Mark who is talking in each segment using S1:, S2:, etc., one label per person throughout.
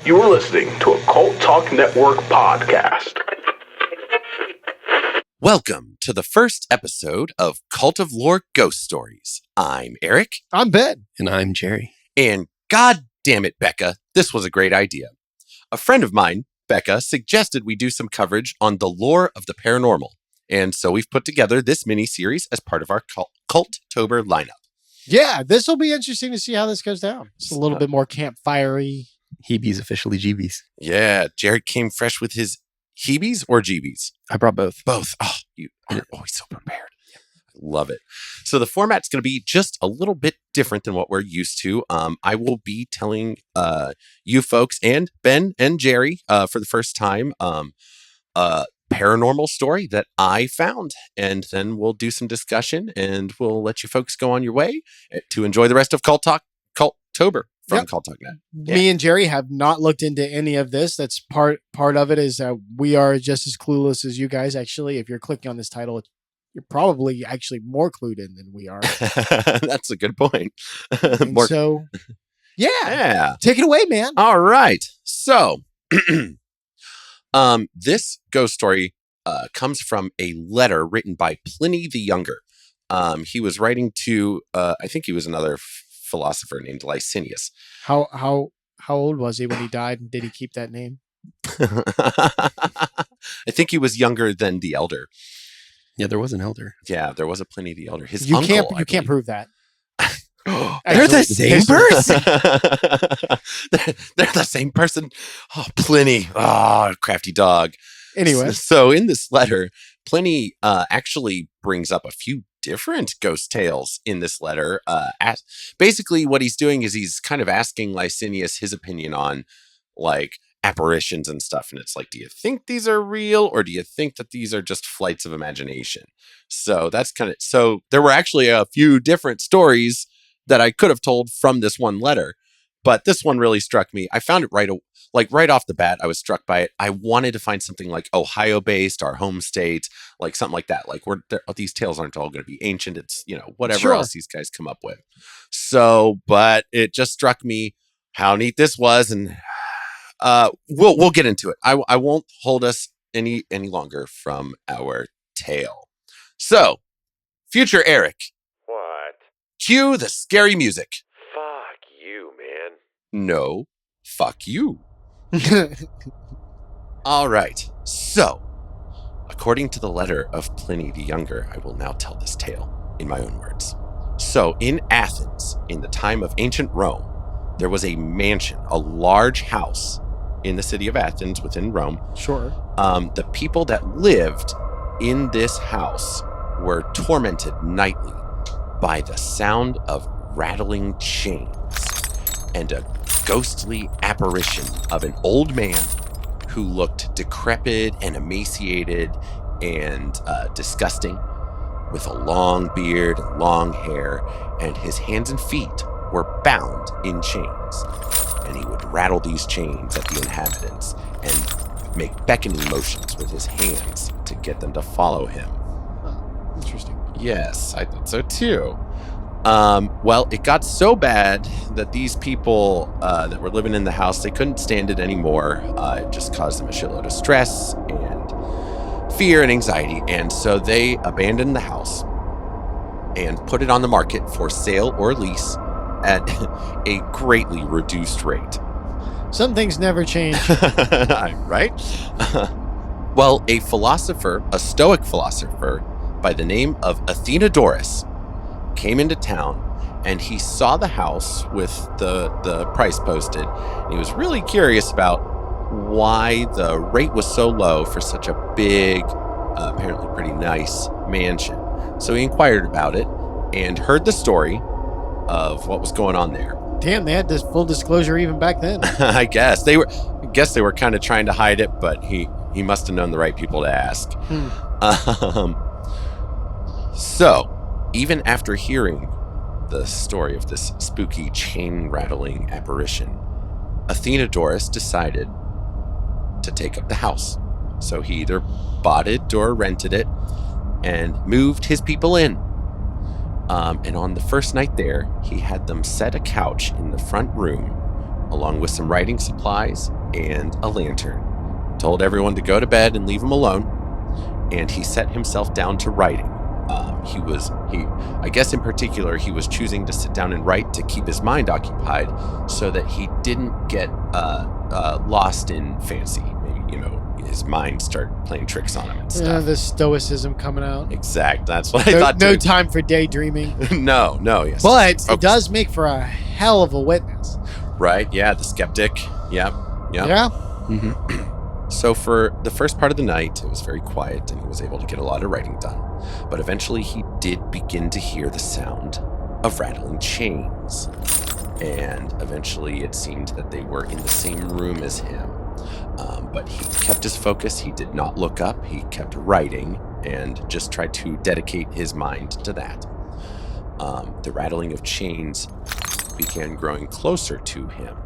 S1: You are listening to a Cult Talk Network podcast.
S2: Welcome to the first episode of Cult of Lore Ghost Stories. I'm Eric.
S3: I'm Ben.
S4: And I'm Jerry.
S2: And god damn it, Becca, this was a great idea. A friend of mine, Becca, suggested we do some coverage on the lore of the paranormal. And so we've put together this mini-series as part of our Cultober lineup.
S3: Yeah, this will be interesting to see how this goes down. It's a little bit more campfire-y.
S4: Heebies, officially Jeebies.
S2: Yeah, Jared came fresh with his Heebies or Jeebies?
S4: I brought both.
S2: Both. Oh, you are always so prepared. I love it. So the format's going to be just a little bit different than what we're used to. I will be telling you folks and Ben and Jerry for the first time paranormal story that I found, and then we'll do some discussion and we'll let you folks go on your way to enjoy the rest of Cultober from Cult Talk Net. Yeah.
S3: Me and Jerry have not looked into any of this. That's part of it is that we are just as clueless as you guys. Actually, if you're clicking on this title, you're probably actually more clued in than we are.
S2: That's a good point.
S3: So, yeah, take it away, man.
S2: All right. So, this ghost story comes from a letter written by Pliny the Younger. He was writing to, I think he was another philosopher named Licinius.
S3: How old was he when he died? Did he keep that name?
S2: I think he was younger than the elder.
S4: Yeah, there was an elder.
S2: Yeah, there was a Pliny the Elder. His
S3: you
S2: uncle.
S3: You can't prove that.
S4: They're the same person.
S2: They're the same person. Oh, Pliny. Oh, crafty dog.
S3: Anyway,
S2: so in this letter, Pliny actually brings up a few different ghost tales in this letter. Basically, what he's doing is he's kind of asking Licinius his opinion on, like, apparitions and stuff. And it's like, do you think these are real, or do you think that these are just flights of imagination? So that's so there were actually a few different stories that I could have told from this one letter, but this one really struck me. I found it right off the bat. I was struck by it. I wanted to find something like Ohio-based, our home state, like something like that. Like these tales aren't all going to be ancient. It's, whatever else these guys come up with. So, but it just struck me how neat this was, and we'll get into it. I won't hold us any longer from our tale. So, future Eric. Cue the scary music.
S1: Fuck you, man.
S2: No, fuck you. All right. So, according to the letter of Pliny the Younger, I will now tell this tale in my own words. So, in Athens, in the time of ancient Rome, there was a mansion, a large house in the city of Athens within Rome.
S3: Sure.
S2: The people that lived in this house were tormented nightly by the sound of rattling chains and a ghostly apparition of an old man who looked decrepit and emaciated and disgusting, with a long beard and long hair, and his hands and feet were bound in chains. And he would rattle these chains at the inhabitants and make beckoning motions with his hands to get them to follow him.
S3: Interesting.
S2: Yes, I thought so too. Well, it got so bad that these people that were living in the house, they couldn't stand it anymore. It just caused them a shitload of stress and fear and anxiety. And so they abandoned the house and put it on the market for sale or lease at a greatly reduced rate.
S3: Some things never change.
S2: Right? Well, a Stoic philosopher by the name of Athenodorus came into town, and he saw the house with the price posted, and he was really curious about why the rate was so low for such a big, apparently pretty nice mansion. So he inquired about it and heard the story of what was going on there.
S3: Damn, they had this full disclosure even back then.
S2: I guess they were kind of trying to hide it, but he must have known the right people to ask. So, even after hearing the story of this spooky chain-rattling apparition, Athenodorus decided to take up the house. So he either bought it or rented it and moved his people in. And on the first night there, he had them set a couch in the front room along with some writing supplies and a lantern. Told everyone to go to bed and leave him alone. And he set himself down to writing. I guess in particular, he was choosing to sit down and write to keep his mind occupied so that he didn't get lost in fancy. Maybe, his mind start playing tricks on him and stuff.
S3: The stoicism coming out.
S2: Exact. That's what I thought.
S3: No time for daydreaming.
S2: No. Yes.
S3: But it does make for a hell of a witness.
S2: Right. Yeah. The skeptic. Yep.
S3: Yeah.
S4: Mm-hmm.
S2: So for the first part of the night, it was very quiet and he was able to get a lot of writing done. But eventually he did begin to hear the sound of rattling chains. And eventually it seemed that they were in the same room as him. But he kept his focus. He did not look up. He kept writing and just tried to dedicate his mind to that. The rattling of chains began growing closer to him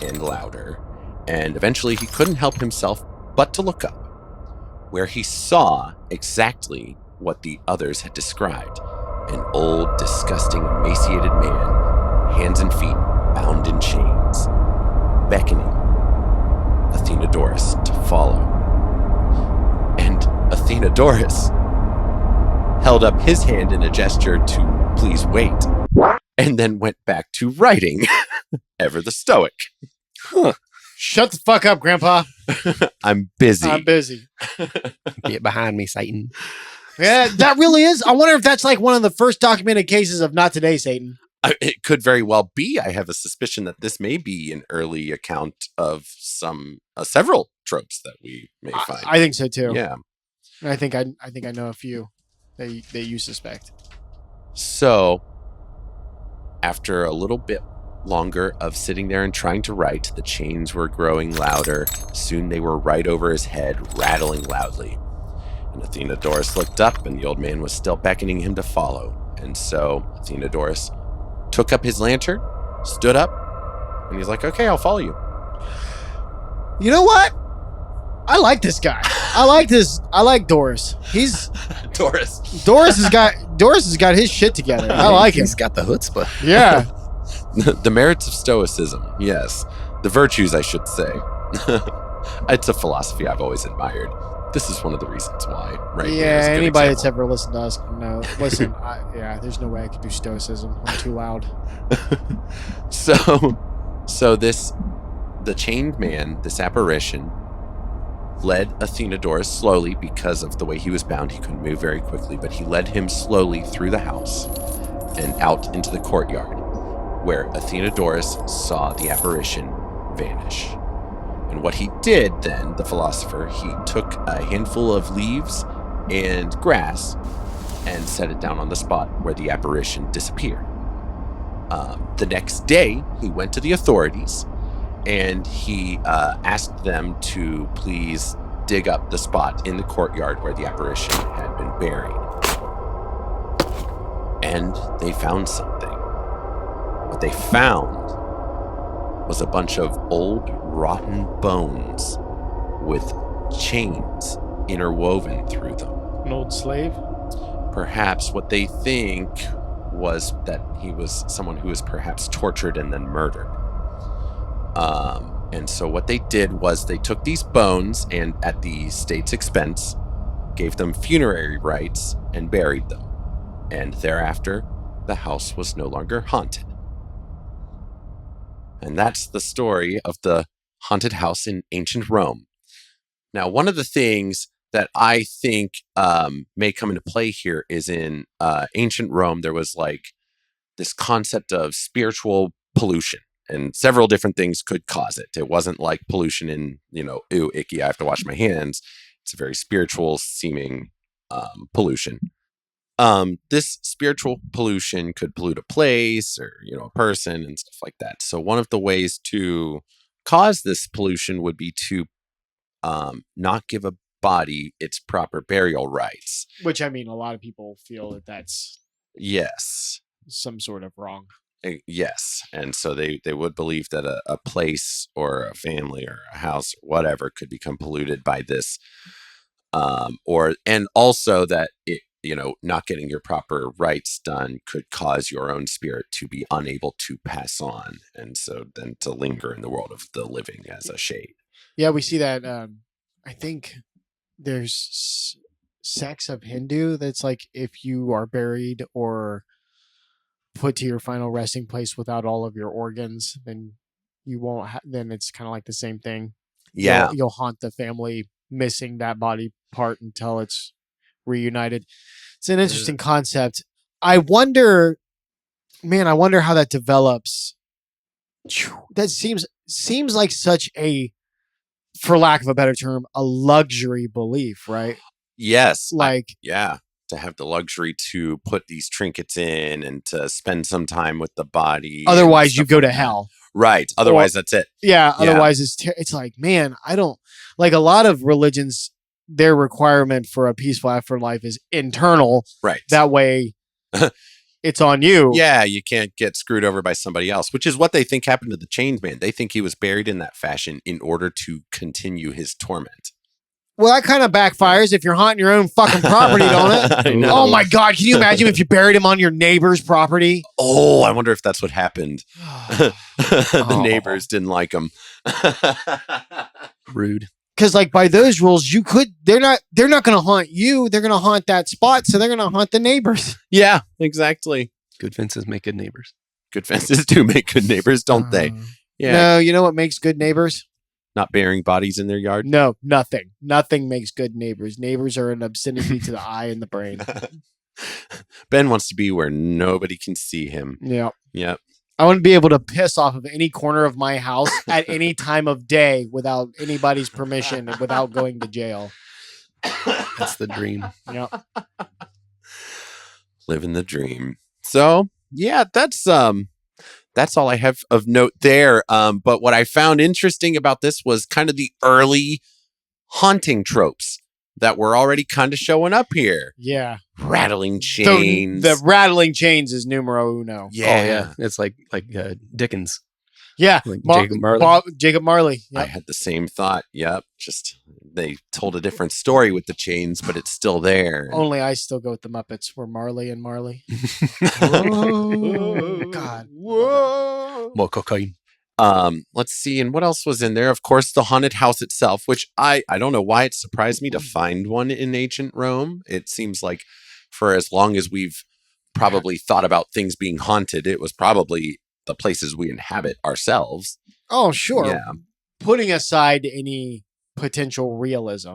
S2: and louder. And eventually he couldn't help himself but to look up, where he saw exactly what the others had described. An old, disgusting, emaciated man, hands and feet bound in chains, beckoning Athenodorus to follow. And Athenodorus held up his hand in a gesture to please wait, and then went back to writing, ever the stoic.
S4: Huh.
S3: Shut the fuck up, Grandpa.
S2: I'm busy.
S3: I'm busy.
S4: Get behind me, Satan.
S3: Yeah, that really is. I wonder if that's like one of the first documented cases of not today, Satan.
S2: It could very well be. I have a suspicion that this may be an early account of several tropes that we may find.
S3: I think so too.
S2: Yeah.
S3: I think I know a few that you suspect.
S2: So, after a little bit longer of sitting there and trying to write, the chains were growing louder. Soon they were right over his head, rattling loudly. And Athenodorus looked up, and the old man was still beckoning him to follow. And so Athenodorus took up his lantern, stood up, and he's like, "Okay, I'll follow you."
S3: You know what? I like this guy. I like Doris.
S2: Doris
S3: has got his shit together. I like him.
S4: He's got the chutzpah.
S3: Yeah.
S2: The merits of stoicism, yes. The virtues, I should say. It's a philosophy I've always admired. This is one of the reasons why, right?
S3: Yeah, anybody that's ever listened to us, no. Listen, there's no way I could do stoicism. I'm too loud.
S2: So the chained man, this apparition, led Athenodorus slowly because of the way he was bound. He couldn't move very quickly, but he led him slowly through the house and out into the courtyard, where Athenodorus saw the apparition vanish. And what he did then, the philosopher, he took a handful of leaves and grass and set it down on the spot where the apparition disappeared. The next day, he went to the authorities and he asked them to please dig up the spot in the courtyard where the apparition had been buried. And they found something. What they found was a bunch of old, rotten bones with chains interwoven through them.
S3: An old slave?
S2: Perhaps what they think was that he was someone who was perhaps tortured and then murdered. And so what they did was they took these bones and, at the state's expense, gave them funerary rites and buried them. And thereafter, the house was no longer haunted. And that's the story of the haunted house in ancient Rome. Now, one of the things that I think may come into play here is in ancient Rome, there was like this concept of spiritual pollution, and several different things could cause it. It wasn't like pollution in, ew, icky, I have to wash my hands. It's a very spiritual seeming pollution. This spiritual pollution could pollute a place or, a person and stuff like that. So one of the ways to cause this pollution would be to not give a body its proper burial rites.
S3: Which, I mean, a lot of people feel that that's
S2: Yes.
S3: some sort of wrong.
S2: Yes. And so they would believe that a place or a family or a house or whatever could become polluted by this. And also that it not getting your proper rites done could cause your own spirit to be unable to pass on, and so then to linger in the world of the living as a shade.
S3: Yeah, we see that. I think there's sects of Hindu that's like if you are buried or put to your final resting place without all of your organs, then you won't. Then it's kind of like the same thing.
S2: Yeah.
S3: You'll haunt the family missing that body part until it's reunited. It's an interesting concept. I wonder, man. I wonder how that develops. That seems like such a, for lack of a better term, a luxury belief, right?
S2: Yes.
S3: Like,
S2: to have the luxury to put these trinkets in and to spend some time with the body.
S3: otherwise you go to hell.
S2: Right. Otherwise, that's it.
S3: Yeah. Otherwise, it's like, man, I don't like a lot of religions. Their requirement for a peaceful afterlife is internal.
S2: Right.
S3: That way, it's on you.
S2: Yeah, you can't get screwed over by somebody else, which is what they think happened to the Chained Man. They think he was buried in that fashion in order to continue his torment.
S3: Well, that kind of backfires if you're haunting your own fucking property, don't it?
S2: I know.
S3: Oh my God. Can you imagine if you buried him on your neighbor's property?
S2: Oh, I wonder if that's what happened. The neighbors didn't like him.
S4: Rude.
S3: Because like by those rules, they're not going to haunt you. They're going to haunt that spot. So they're going to haunt the neighbors.
S2: Yeah, exactly.
S4: Good fences make good neighbors.
S2: Good fences do make good neighbors, don't they? Yeah.
S3: No, you know what makes good neighbors?
S2: Not burying bodies in their yard.
S3: No, nothing. Nothing makes good neighbors. Neighbors are an obscenity to the eye and the brain.
S2: Ben wants to be where nobody can see him.
S3: Yeah.
S2: Yep.
S3: I want to be able to piss off of any corner of my house at any time of day without anybody's permission and without going to jail.
S4: That's the dream.
S3: Yeah.
S2: Living the dream. So yeah, that's all I have of note there. But what I found interesting about this was kind of the early haunting tropes that were already kind of showing up here.
S3: Yeah.
S2: Rattling chains.
S3: The rattling chains is numero uno.
S2: Yeah.
S4: Oh yeah, it's like Dickens.
S3: Yeah.
S4: Like Jacob Marley.
S3: Jacob Marley. Yep.
S2: I had the same thought. Yep. Just they told a different story with the chains, but it's still there.
S3: Only I still go with the Muppets. We're Marley and Marley. Oh, God.
S2: Whoa.
S4: More cocaine.
S2: Let's see. And what else was in there? Of course, the haunted house itself, which I don't know why it surprised me to find one in ancient Rome. It seems like for as long as we've probably thought about things being haunted, it was probably the places we inhabit ourselves.
S3: Oh, sure.
S2: Yeah.
S3: Putting aside any potential realism,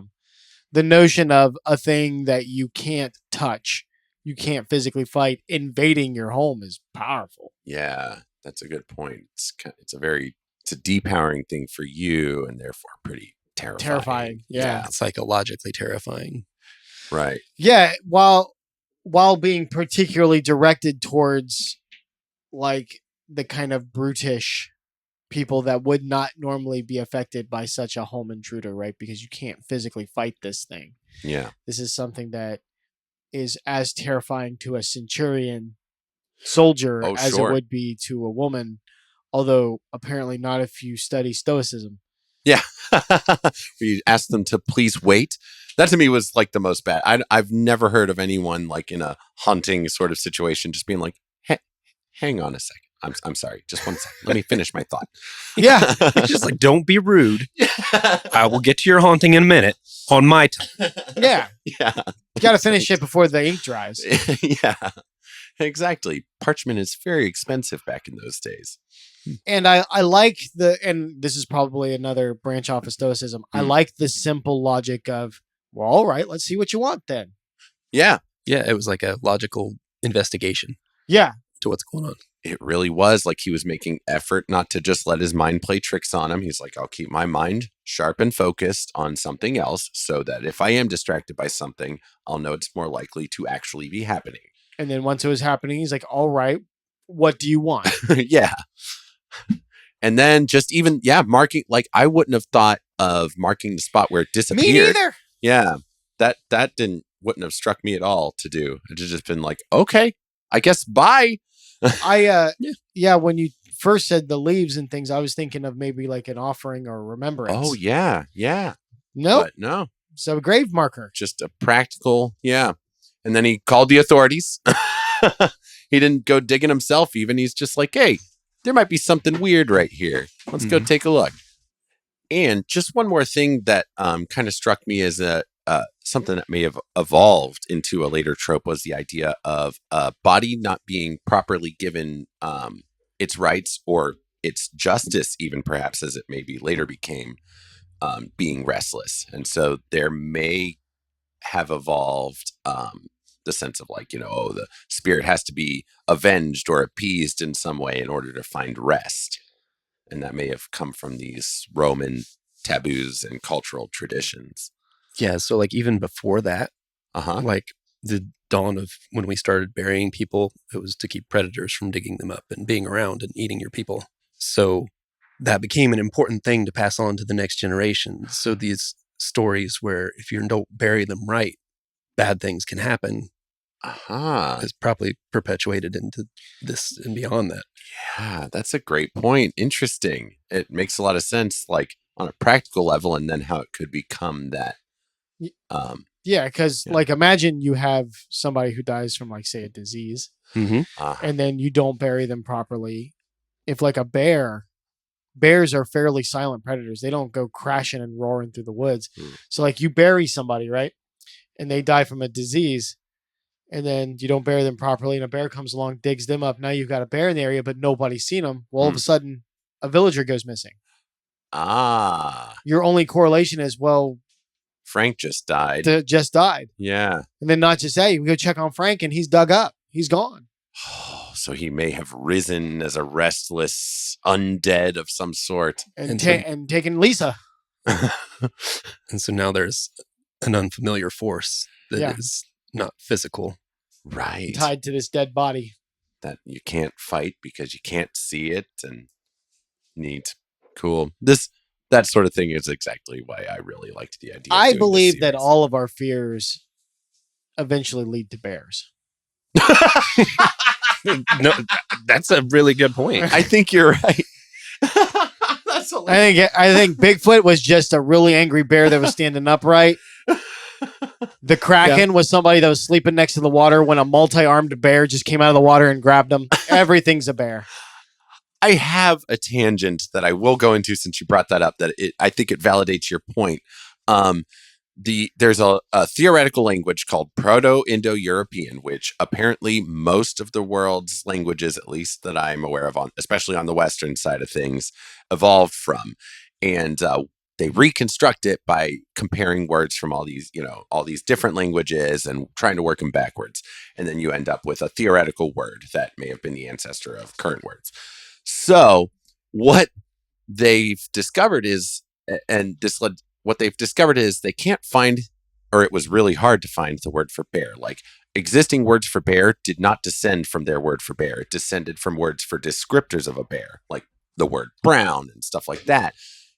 S3: the notion of a thing that you can't touch, you can't physically fight, invading your home is powerful.
S2: Yeah, that's a good point. It's a depowering thing for you, and therefore pretty terrifying.
S3: Yeah.
S4: Psychologically terrifying.
S2: Right.
S3: Yeah. While being particularly directed towards like the kind of brutish people that would not normally be affected by such a home intruder, right? Because you can't physically fight this thing.
S2: Yeah.
S3: This is something that is as terrifying to a centurion soldier as it would be to a woman, although apparently not if you study Stoicism.
S2: Yeah. You ask them to please wait. That to me was like the most bad. I've never heard of anyone like in a hunting sort of situation just being like, hang on a second. I'm sorry. Just one second. Let me finish my thought.
S3: Yeah.
S4: It's just like, don't be rude. I will get to your haunting in a minute on my time.
S3: Yeah.
S2: Yeah.
S3: You got to finish it before the ink dries.
S2: Yeah. Exactly. Parchment is very expensive back in those days.
S3: And I like and this is probably another branch off of Stoicism. I like the simple logic of, well, all right, let's see what you want then.
S2: Yeah.
S4: Yeah, it was like a logical investigation
S3: Yeah.
S4: to what's going on.
S2: It really was like he was making effort not to just let his mind play tricks on him. He's like, I'll keep my mind sharp and focused on something else so that if I am distracted by something, I'll know it's more likely to actually be happening.
S3: And then once it was happening, he's like, all right, what do you want?
S2: Yeah. And then just even, marking, like I wouldn't have thought of marking the spot where it disappeared.
S3: Me neither.
S2: Yeah. That wouldn't have struck me at all to do. It would just been like, okay, I guess bye.
S3: When you first said the leaves and things, I was thinking of maybe like an offering or remembrance.
S2: Oh, yeah. Yeah.
S3: Nope.
S2: But no.
S3: So a grave marker.
S2: Just a practical, yeah. And then he called the authorities. He didn't go digging himself even. He's just like, hey, there might be something weird right here. Let's go take a look. And just one more thing that kind of struck me as something that may have evolved into a later trope was the idea of a body not being properly given its rights or its justice, even perhaps as it maybe later became, being restless. And so there may have evolved the sense of like, the spirit has to be avenged or appeased in some way in order to find rest. And that may have come from these Roman taboos and cultural traditions.
S4: Yeah, so like even before that, like the dawn of when we started burying people, it was to keep predators from digging them up and being around and eating your people. So that became an important thing to pass on to the next generation. So these stories where if you don't bury them right, bad things can happen, is probably perpetuated into this and beyond that.
S2: Yeah, that's a great point. Interesting. It makes a lot of sense, like on a practical level, and then how it could become that.
S3: Yeah, because like imagine you have somebody who dies from like say a disease, and then you don't bury them properly. If like a bears are fairly silent predators. They don't go crashing and roaring through the woods. So like you bury somebody, right? And they die from a disease, and then you don't bury them properly, and a bear comes along, digs them up. Now you've got a bear in the area, but nobody's seen them. Well, all of a sudden, a villager goes missing. Your only correlation is, well,
S2: Frank just died.
S3: Yeah. And then not just that, you go check on Frank, and he's dug up. He's gone.
S2: So he may have risen as a restless undead of some sort.
S3: And taken Lisa.
S4: And so now there's an unfamiliar force that is not physical.
S2: Right.
S3: Tied to this dead body.
S2: That you can't fight because you can't see it. And neat. Cool. That sort of thing is exactly why I really liked the idea.
S3: I believe that all of our fears eventually lead to bears.
S4: No, that's a really good point.
S2: I think you're right.
S3: I think Bigfoot was just a really angry bear that was standing upright. The Kraken was somebody that was sleeping next to the water when a multi-armed bear just came out of the water and grabbed him. Everything's a bear.
S2: I have a tangent that I will go into since you brought that up. I think it validates your point. There's a theoretical language called Proto-Indo-European, which apparently most of the world's languages, at least that I'm aware of, especially on the Western side of things, evolved from. And they reconstruct it by comparing words from all these different languages and trying to work them backwards. And then you end up with a theoretical word that may have been the ancestor of current words. So what they've discovered is, what they've discovered is they can't find, or it was really hard to find the word for bear. Like existing words for bear did not descend from their word for bear. It descended from words for descriptors of a bear, like the word brown and stuff like that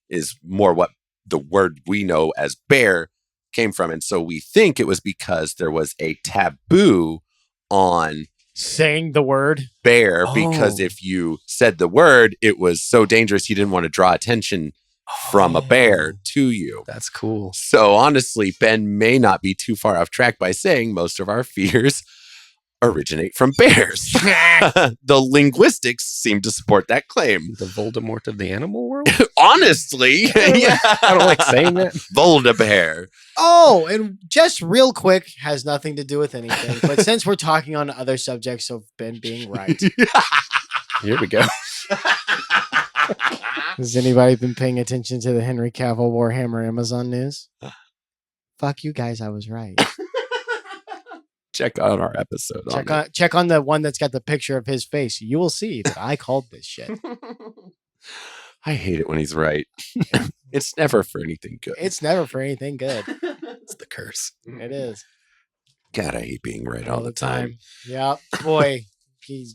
S2: is more what the word we know as bear came from. And so we think it was because there was a taboo on
S3: saying the word
S2: bear, because if you said the word, it was so dangerous you didn't want to draw attention from a bear to you.
S4: That's cool.
S2: So honestly, Ben may not be too far off track by saying most of our fears originate from bears. The linguistics seem to support that claim.
S4: The Voldemort of the animal world?
S2: Honestly. Yeah.
S4: I don't like saying that.
S2: Voldebear.
S3: Oh, and just real quick, has nothing to do with anything. But since we're talking on other subjects of Ben being right.
S4: Here we go.
S3: Has anybody been paying attention to the Henry Cavill Warhammer Amazon news? Fuck you guys, I was right.
S2: Check out our episode.
S3: Check on the one that's got the picture of his face. You will see that I called this shit.
S2: I hate it when he's right. It's never for anything good.
S3: It's never for anything good.
S4: It's the curse.
S3: It is.
S2: God, I hate being right all the time.
S3: Yeah, boy.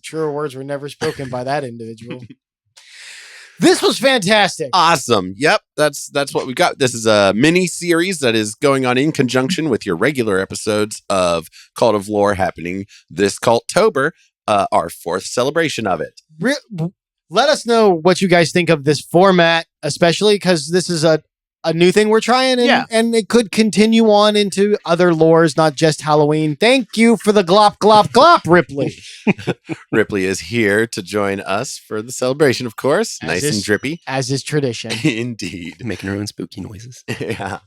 S3: Truer words were never spoken by that individual. This was fantastic.
S2: Awesome. Yep, that's what we got. This is a mini series that is going on in conjunction with your regular episodes of Cult of Lore happening this Cultober, our 4th celebration of it.
S3: Let us know what you guys think of this format, especially because this is a a new thing we're trying, and it could continue on into other lores, not just Halloween. Thank you for the glop, glop, glop, Ripley.
S2: Ripley is here to join us for the celebration, of course. Nice and drippy.
S3: As is tradition.
S2: Indeed.
S4: Making her own spooky noises.
S2: Yeah.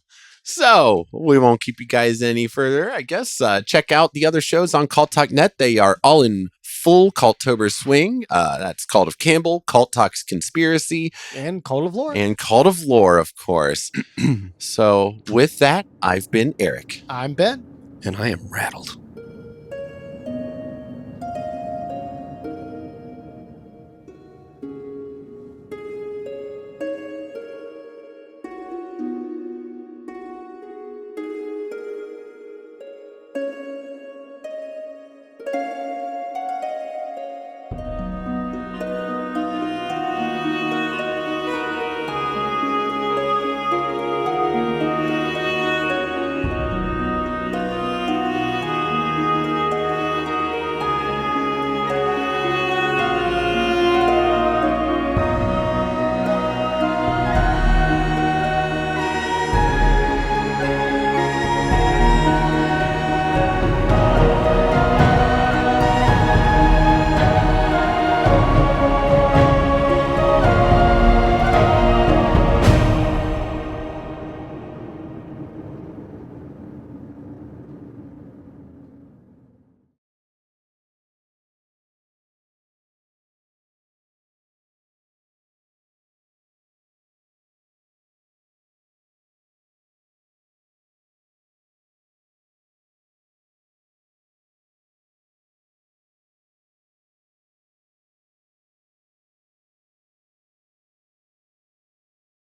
S2: So we won't keep you guys any further, I guess. Check out the other shows on Cult.net. They are all in full Cultober swing. That's Cult of Campbell, Cult Talks Conspiracy,
S3: and Cult of Lore.
S2: And Cult of Lore, of course. So with that, I've been Eric.
S3: I'm Ben.
S4: And I am rattled.